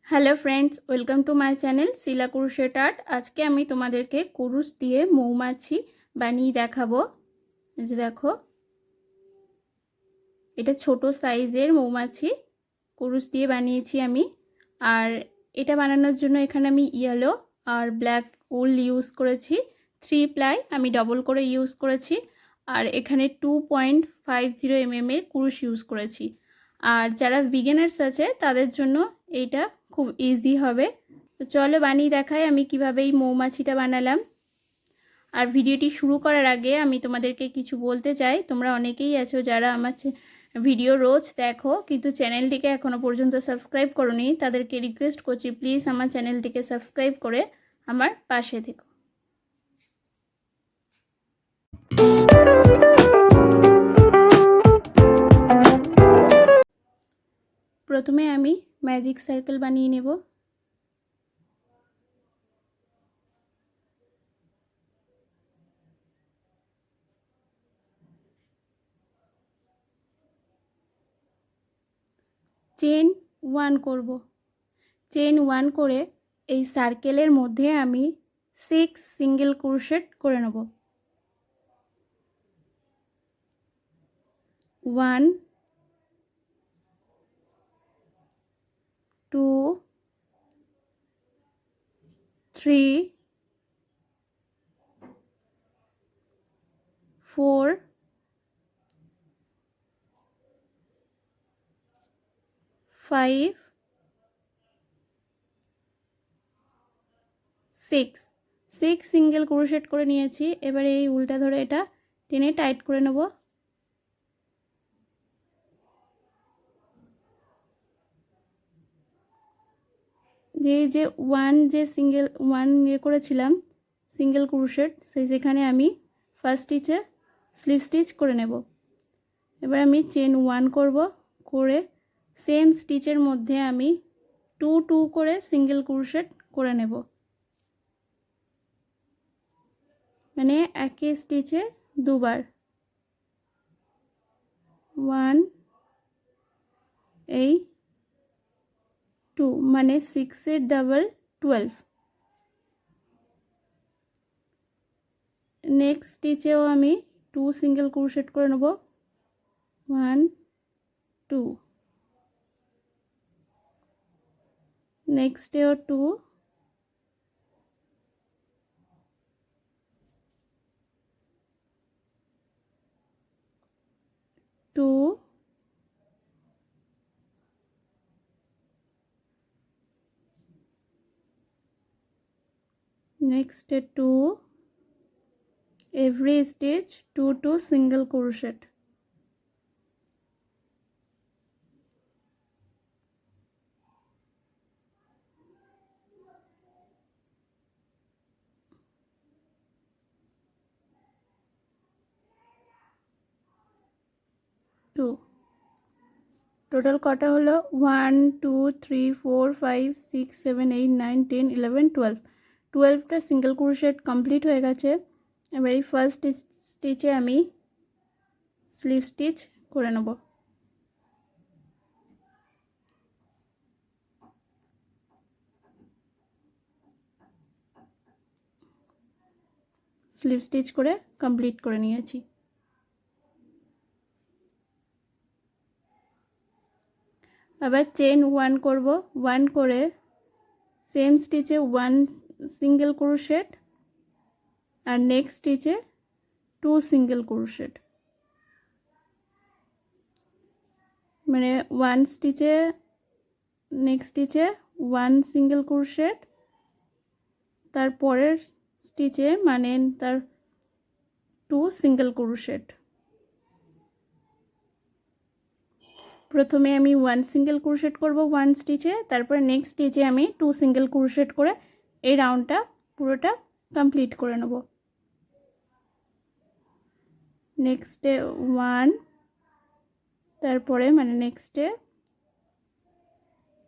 Hello friends welcome to my channel Shila crochet art. आज के आमी तोमादेरके कुरुश दिए मौमाछी बानिये देखाबो। এই যে দেখো এটা ছোট সাইজের মৌমাছি কুরুশ দিয়ে বানিয়েছি আমি। আর এটা বানানোর জন্য এখানে আমি ইয়েলো আর ব্ল্যাক উল ইউজ করেছি। 3 প্লাই আমি ডবল করে ইউজ করেছি। আর এখানে 2.50 mm এর কুরুশ ইউজ করেছি। আর যারা বিগিনার্স আছে তাদের জন্য এইটা খুব ইজি হবে। তো চলো বানিয়ে দেখাই আমি কিভাবে এই মৌমাছিটা বানালাম। আর ভিডিওটি শুরু করার আগে আমি তোমাদেরকে কিছু বলতে চাই। তোমরা অনেকেই আছো যারা আমার ভিডিও রোজ দেখো কিন্তু চ্যানেলটিকে এখনো পর্যন্ত সাবস্ক্রাইব করোনি, তাদেরকে রিকোয়েস্ট করছি প্লিজ আমার চ্যানেলটিকে সাবস্ক্রাইব করে আমার পাশে থেকো। প্রথমে আমি ম্যাজিক সার্কেল বানিয়ে নেব। চেন 1 করব। চেন 1 করে এই সার্কেলের মধ্যে আমি 6 সিঙ্গেল ক্রোশেট করে নেব। 1 2 3 4 5 6 সিঙ্গেল ক্রোশেট করে নিয়েছি। এবারে এই উল্টা ধরে এটা টেনে টাইট করে নেব। যে 1 যে সিঙ্গেল 1 ইয়ে করেছিলাম সিঙ্গেল ক্রোশেট সেখানে আমি ফার্স্ট স্টিচে স্লিপ স্টিচ করে নেব। এবার আমি চেন 1 করব, করে সেম স্টিচের মধ্যে আমি 2 2 করে সিঙ্গেল ক্রোশেট করে নেব। মানে একই স্টিচে দুবার 1 এই 2 মানে 6 এর ডাবল 12। নেক্সট স্টিচেও আমি 2 সিঙ্গেল ক্রোশেট করে নেব। 1 2 নেক্সটেও 2 2 next 2 every stitch 2 2 single crochet। Total কটা হলো 1 2 3 4 5 6 7 8 9 10 11 12 12টা সিঙ্গেল ক্রোশেট কমপ্লিট হয়ে গেছে। এবার এই ফার্স্ট স্টিচে আমি স্লিপ স্টিচ করে নেব। স্লিপ স্টিচ করে কমপ্লিট করে নিয়েছি। আবার চেন 1 করব, 1 করে সেম স্টিচে 1 সিঙ্গেল ক্রোশেট আর নেক্সট স্টিচে 2 সিঙ্গেল ক্রোশেট। মানে 1 স্টিচে নেক্সট স্টিচে 1 সিঙ্গেল ক্রোশেট, তারপরের স্টিচে মানে তার 2 সিঙ্গেল ক্রোশেট। প্রথমে আমি 1 সিঙ্গেল ক্রোশেট করব 1 স্টিচে, তারপর নেক্সট স্টিচে আমি 2 সিঙ্গেল ক্রোশেট করে এই রাউন্ডটা পুরোটা কমপ্লিট করে নেব। নেক্সটে 1, তারপরে মানে নেক্সটে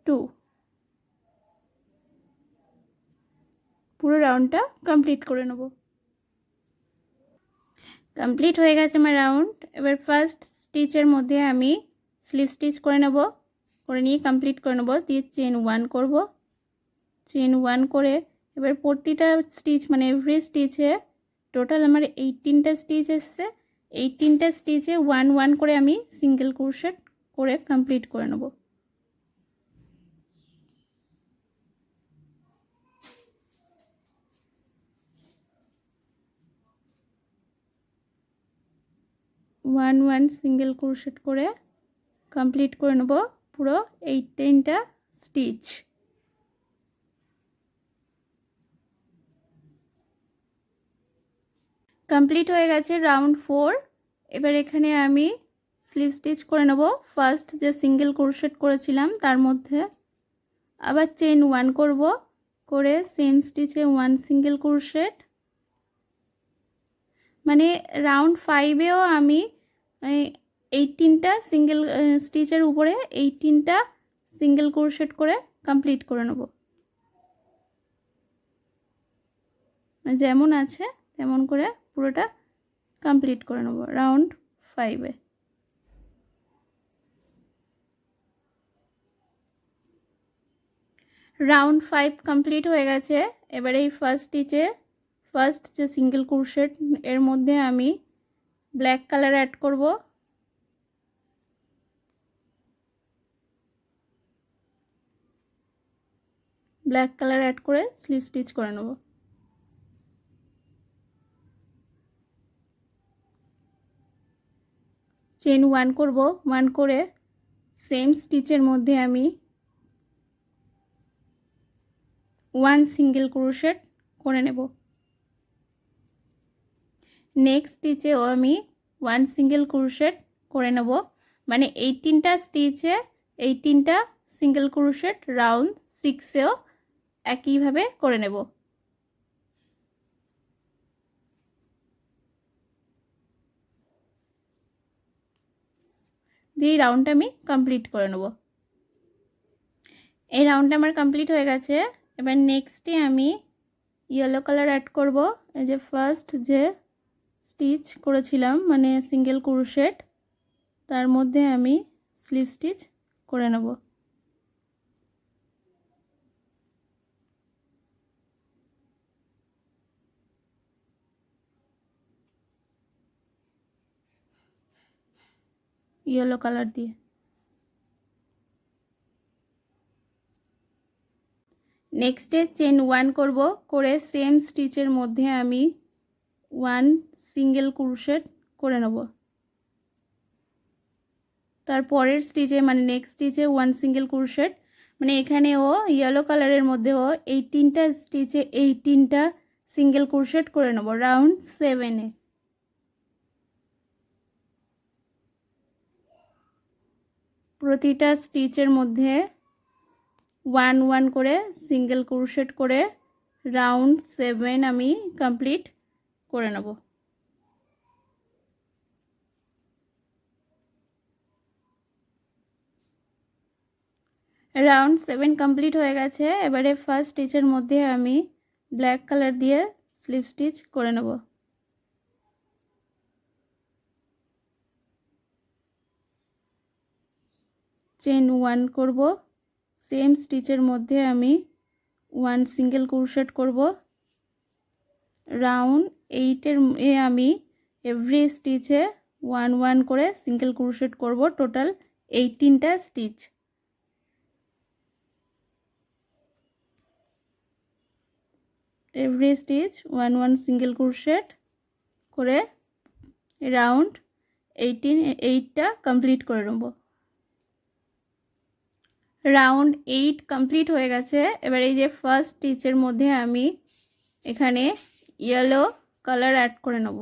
2, পুরো রাউন্ডটা কমপ্লিট করে নেব। কমপ্লিট হয়ে গেছে আমার রাউন্ড। এবার ফার্স্ট স্টিচের মধ্যে আমি স্লিপ স্টিচ করে নেব। করে নিয়ে কমপ্লিট করে নেব। দিয়ে চেন 1 করব, চেন 1 করে এবার প্রতিটা স্টিচ মানে এভরি স্টিচে টোটাল আমার 18টা স্টিচ এসছে। 18টা স্টিচে 1 1 করে আমি সিঙ্গেল ক্রোশেট করে কমপ্লিট করে নেব। ওয়ান ওয়ান সিঙ্গেল ক্রোশেট করে কমপ্লিট করে নেব পুরো 18টা স্টিচ। কমপ্লিট হয়ে গেছে রাউন্ড 4। এবার এখানে আমি স্লিভ স্টিচ করে নেব। ফার্স্ট যে সিঙ্গেল ক্রোশেট করেছিলাম তার মধ্যে আবার চেন 1 করব, করে সেম স্টিচে 1 সিঙ্গেল ক্রোশেট, মানে রাউন্ড 5এও আমি 18টা সিঙ্গেল স্টিচের উপরে 18টা সিঙ্গেল ক্রোশেট করে কমপ্লিট করে নেব। যেমন আছে তেমন করে পুরোটা কমপ্লিট করে নেব রাউন্ড 5-এ। রাউন্ড 5 কমপ্লিট হয়ে গেছে। এবার এই ফার্স্ট যে সিঙ্গেল ক্রোশেট এর মধ্যে আমি ব্ল্যাক কালার অ্যাড করব। ব্ল্যাক কালার অ্যাড করে স্লিভ স্টিচ করে নেব। চেন 1 করব, 1 করে সেম স্টিচের মধ্যে আমি 1 সিঙ্গেল ক্রোশেট করে নেব। নেক্সট স্টিচেও আমি 1 সিঙ্গেল ক্রোশেট করে নেব, মানে 18টা স্টিচে 18টা সিঙ্গেল ক্রোশেট রাউন্ড 6এও একইভাবে করে নেব। দিয়ে এই রাউন্ডটা আমি কমপ্লিট করে নেব। এই রাউন্ডটা আমার কমপ্লিট হয়ে গেছে। এবার নেক্সটে আমি ইয়েলো কালার অ্যাড করব। এই যে ফার্স্ট যে স্টিচ করেছিলাম মানে সিঙ্গেল ক্রোশেট তার মধ্যে আমি স্লিভ স্টিচ করে নেব। ইয়েলো কালার দিয়ে নেক্সটে চেন 1 করব, করে সেম স্টিচের মধ্যে আমি 1 সিঙ্গেল ক্রোশেট করে নেব। তারপরের স্টিচে মানে নেক্সট স্টিচে 1 সিঙ্গেল ক্রোশেট, মানে এখানেও ইয়েলো কালারের মধ্যেও 18টা স্টিচে 18টা সিঙ্গেল ক্রোশেট করে নেব রাউন্ড 7-এ। প্রতিটা স্টিচের মধ্যে 1 1 করে সিঙ্গেল ক্রোশেট করে রাউন্ড 7 আমি কমপ্লিট করে নেব। রাউন্ড 7 কমপ্লিট হয়ে গেছে। এবারে ফার্স্ট স্টিচের মধ্যে আমি ব্ল্যাক কালার দিয়ে স্লিভ স্টিচ করে নেব। চেন 1 করব, সেম স্টিচের মধ্যে আমি 1 সিঙ্গেল ক্রোশেট করব। রাউন্ড 8-এর আমি এভরি স্টিচে 1 1 করে সিঙ্গেল ক্রোশেট করব, টোটাল 18টা stitch. Every stitch 1 1 single crochet করে রাউন্ড 8টা কমপ্লিট করে নেব। রাউন্ড 8 কমপ্লিট হয়ে গেছে। এবার এই যে ফার্স্ট স্টিচের মধ্যে আমি এখানে ইয়েলো কালার অ্যাড করে নেব,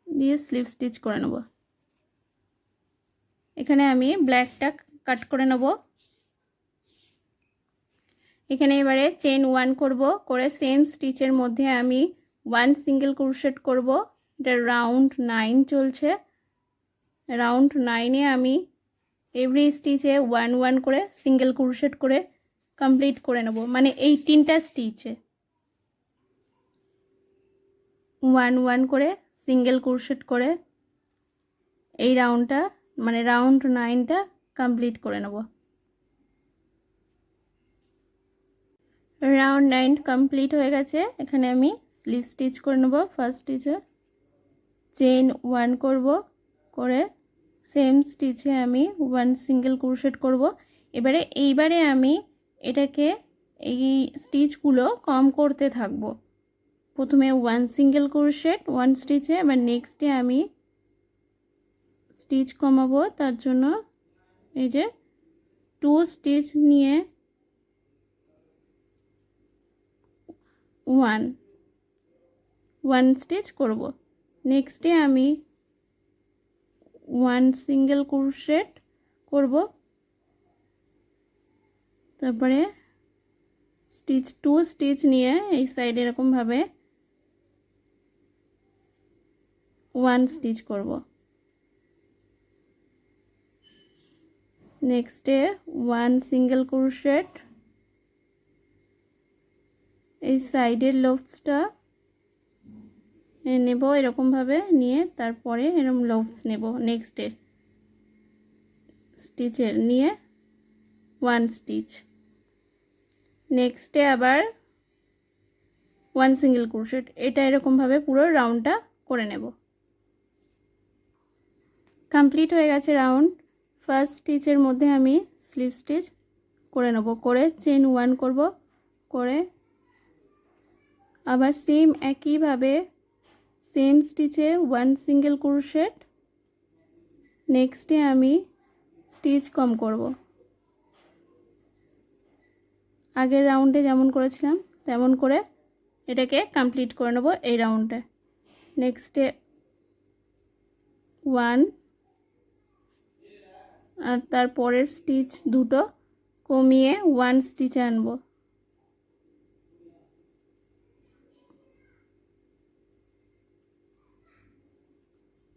দিয়ে স্লিভ স্টিচ করে নেব। এখানে আমি ব্ল্যাকটা কাট করে নেব। এখানে এবারে চেন 1 করব, করে সেম স্টিচের মধ্যে আমি 1 সিঙ্গেল ক্রোশেট করব। এটা রাউন্ড 9 চলছে। রাউন্ড 9-এ আমি এভরি স্টিচে 1 1 করে সিঙ্গেল ক্রোশেট করে কমপ্লিট করে নেব, মানে 18টা স্টিচে 1 1 করে সিঙ্গেল ক্রোশেট করে এই রাউন্ডটা মানে রাউন্ড 9টা কমপ্লিট করে নেব। রাউন্ড 9 কমপ্লিট হয়ে গেছে। এখানে আমি স্লিভ স্টিচ করে নেব। ফার্স্ট স্টিচে চেইন 1 করব, করে সেম স্টিচে আমি 1 সিঙ্গেল ক্রোশেট করব। এইবারে আমি এটাকে এই স্টিচগুলো কম করতে থাকব। প্রথমে 1 সিঙ্গেল ক্রোশেট 1 স্টিচে, আবার নেক্সটে আমি স্টিচ কমাবো। তার জন্য এই যে 2 স্টিচ নিয়ে 1 স্টিচ করব। নেক্সটে আমি 1 সিঙ্গেল ক্রোশেট করব, তারপরে স্টিচ 2 স্টিচ নিয়ে এই সাইডে এরকম ভাবে 1 স্টিচ করব। নেক্সটে 1 সিঙ্গেল ক্রোশেট এই সাইডের লুপসটা নেব, এরকম ভাবে নিয়ে তারপরে এরকম লুপস নেব। নেক্সটে স্টিচের নিয়ে 1 স্টিচ, নেক্সটে আবার 1 সিঙ্গেল ক্রোশেট। এটা এরকম ভাবে পুরো রাউন্ডটা করে নেব। কমপ্লিট হয়ে গেছে রাউন্ড। ফার্স্ট স্টিচের মধ্যে আমি স্লিপ স্টিচ করে নেব, করে চেইন 1 করব, করে আবার সেম একইভাবে সেম স্টিচে 1 সিঙ্গেল ক্রোশেট। নেক্সটে আমি স্টিচ কম করব, আগের রাউন্ডে যেমন করেছিলাম তেমন করে এটাকে কমপ্লিট করে নেব এই রাউন্ডে। নেক্সটে 1 আর তারপরের স্টিচ দুটো কমিয়ে 1 স্টিচে আনব।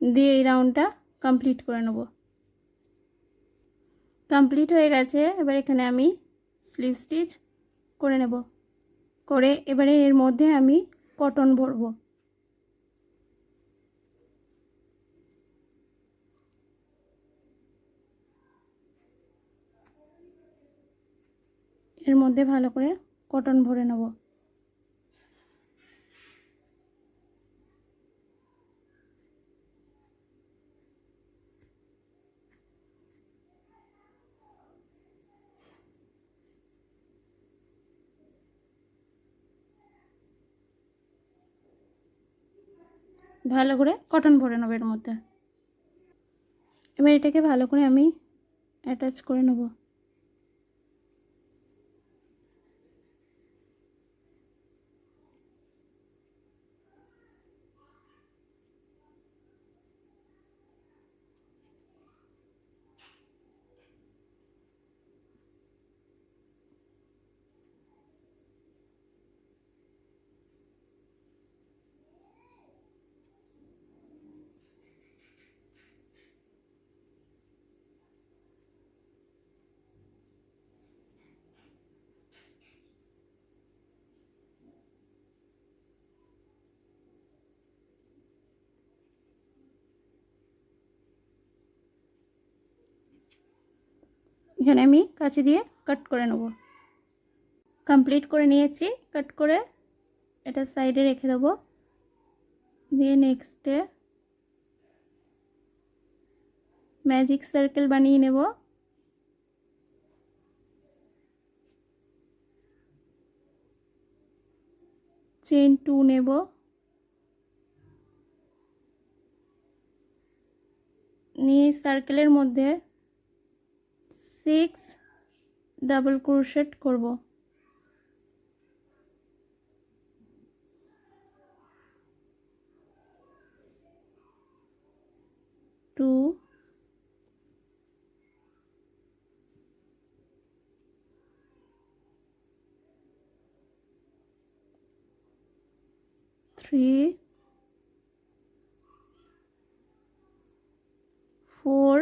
দিয়ে এই রাউন্ডটা কমপ্লিট করে নেব। কমপ্লিট হয়ে গেছে। এবার এখানে আমি স্লিভ স্টিচ করে নেব, করে এবারে এর মধ্যে আমি কটন ভরব। এর মধ্যে ভালো করে কটন ভরে নেব। ভালো করে কটন ভরে নেব এর মধ্যে। এবার এটাকে ভালো করে আমি অ্যাটাচ করে নেব। এখানে আমি কাঁচি দিয়ে কাট করে নেব। কমপ্লিট করে নিয়েছি। কাট করে এটা সাইডে রেখে দেবো। দিয়ে নেক্সটে ম্যাজিক সার্কেল বানিয়ে নেব। চেইন 2 নেব, নিয়ে সার্কেলের মধ্যে 6 ডাবল ক্রোশেট করব। 2 3 4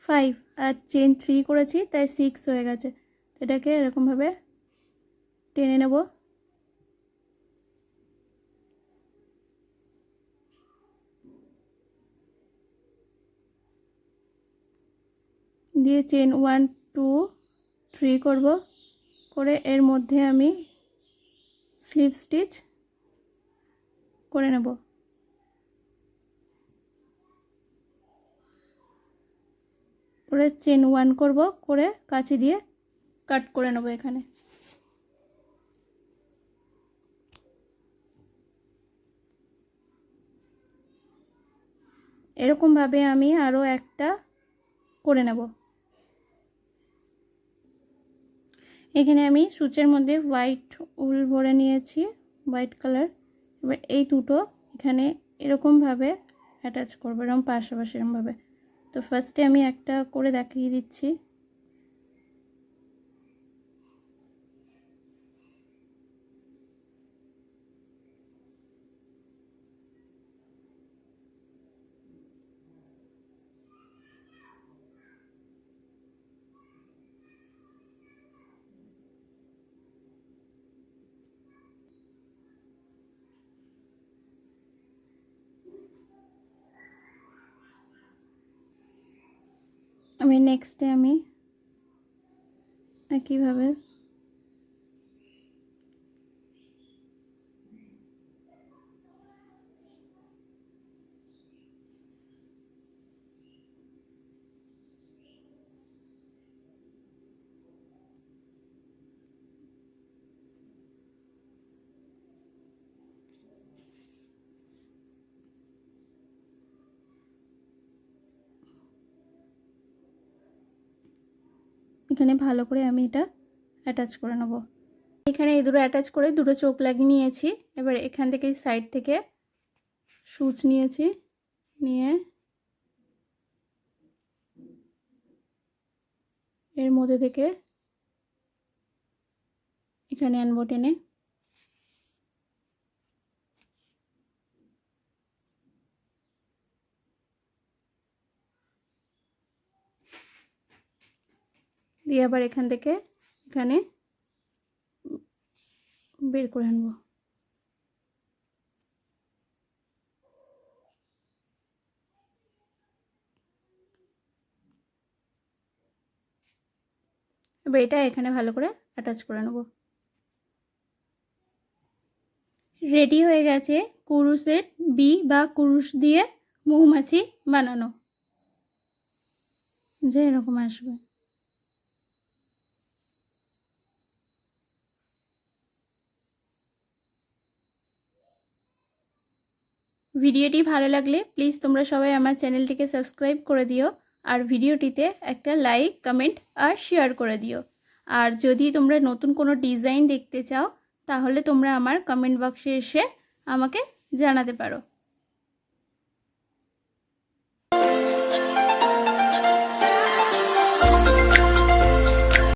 5 আর চেইন 3 করেছি তাই 6 হয়ে গেছে। এটাকে এরকমভাবে টেনে নেব। দিয়ে চেন 1 2 3 করব, করে এর মধ্যে আমি স্লিপ স্টিচ করে নেব। করে চেন 1 করব, করে কাঁচি দিয়ে কাট করে নেব। এখানে এরকম ভাবে আমি আরো একটা করে নেব। এখানে আমি সূচের মধ্যে হোয়াইট উল ভরে নিয়েছি, হোয়াইট কালার। এবার এই দুটো এখানে এরকম ভাবে অ্যাটাচ করব, এরকম পাশাপাশি এরকম ভাবে। তো ফার্স্টে আমি একটা করে দেখিয়ে দিচ্ছি। আমি নেক্সটে আমি একইভাবে এখানে ভালো করে আমি এটা অ্যাটাচ করে নেব। এখানে এই দুটো অ্যাটাচ করে দুটো চোখ লাগিয়ে নিয়েছি। এবার এখান থেকে সাইড থেকে সূচ নিয়েছি, নিয়ে এর মধ্যে থেকে এখানে আনবো টেনে। দিয়ে আবার এখান থেকে এখানে বের করে আনবো। এবার এটা এখানে ভালো করে অ্যাটাচ করে নেব। রেডি হয়ে গেছে কুরুশের বি বা কুরুশ দিয়ে মৌমাছি বানানো, যে এরকম আসবে। ভিডিওটি ভালো লাগলে প্লিজ তোমরা সবাই আমার চ্যানেলটিকে সাবস্ক্রাইব করে দিও, আর ভিডিওটিতে একটা লাইক কমেন্ট আর শেয়ার করে দিও। আর যদি তোমরা নতুন কোনো ডিজাইন দেখতে চাও তাহলে তোমরা আমার কমেন্ট বক্সে এসে আমাকে জানাতে পারো।